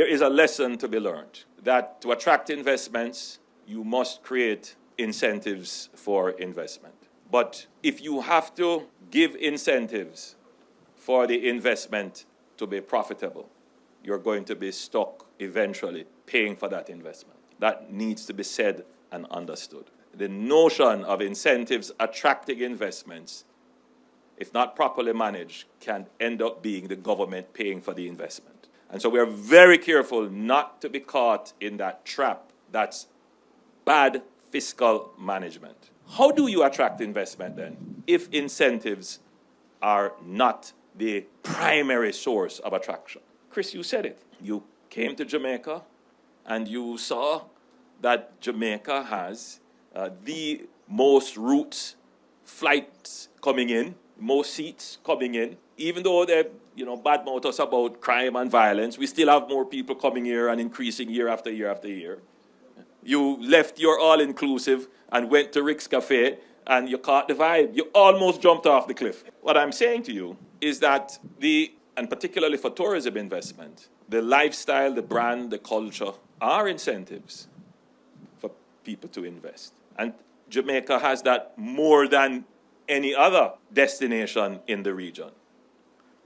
There is a lesson to be learned that to attract investments, you must create incentives for investment. But if you have to give incentives for the investment to be profitable, you're going to be stuck eventually paying for that investment. That needs to be said and understood. The notion of incentives attracting investments, if not properly managed, can end up being the government paying for the investment. And so we are very careful not to be caught in that trap. That's bad fiscal management. How do you attract investment then, if incentives are not the primary source of attraction? Chris, you said it. You came to Jamaica and you saw that Jamaica has the most routes, flights coming in, most seats coming in. Even though they badmouth us about crime and violence, we still have more people coming here and increasing year after year after year. You left your all-inclusive and went to Rick's Cafe and you caught the vibe. You almost jumped off the cliff. What I'm saying to you is that and particularly for tourism investment, the lifestyle, the brand, the culture are incentives for people to invest. And Jamaica has that more than any other destination in the region.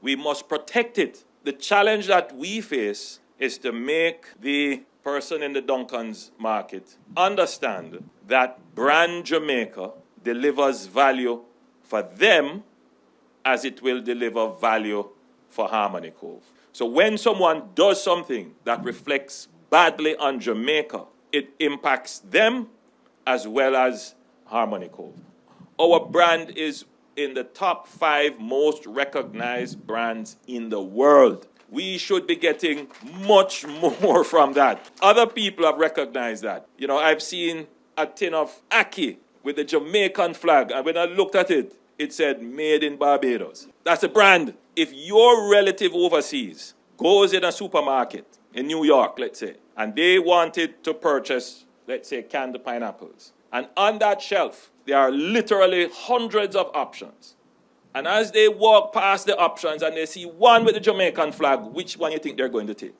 We must protect it. The challenge that we face is to make the person in the Duncan's market understand that brand Jamaica delivers value for them as it will deliver value for Harmony Cove. So when someone does something that reflects badly on Jamaica, it impacts them as well as Harmony Cove. Our brand is in the top 5 most recognized brands in the world. We should be getting much more from that. Other people have recognized that. I've seen a tin of ackee with the Jamaican flag, and when I looked at it, it said made in Barbados. That's a brand. If your relative overseas goes in a supermarket in New York, let's say, and they wanted to purchase, let's say, canned pineapples, and on that shelf, there are literally hundreds of options. And as they walk past the options and they see one with the Jamaican flag, which one you think they're going to take?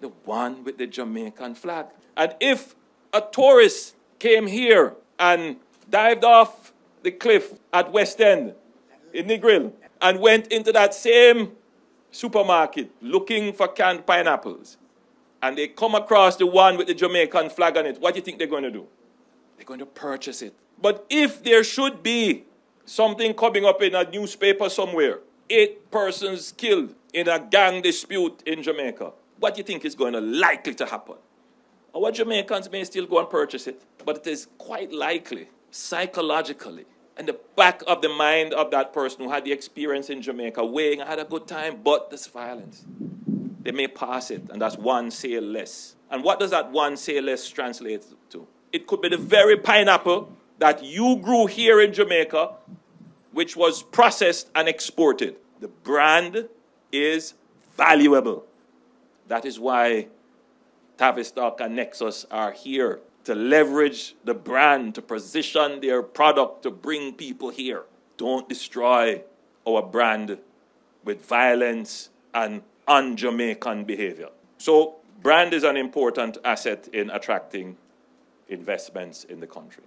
The one with the Jamaican flag. And if a tourist came here and dived off the cliff at West End in Negril and went into that same supermarket looking for canned pineapples, and they come across the one with the Jamaican flag on it, what do you think they're going to do? They're going to purchase it. But if there should be something coming up in a newspaper somewhere, 8 persons killed in a gang dispute in Jamaica, what do you think is going to likely to happen? Our Jamaicans may still go and purchase it, but it is quite likely, psychologically, in the back of the mind of that person who had the experience in Jamaica, weighing, I had a good time, but there's violence. They may pass it, and that's one sale less. And what does that one sale less translate to? It could be the very pineapple that you grew here in Jamaica, which was processed and exported. The brand is valuable. That is why Tavistock and Nexus are here, to leverage the brand, to position their product, to bring people here. Don't destroy our brand with violence and un-Jamaican behavior. So brand is an important asset in attracting investments in the country.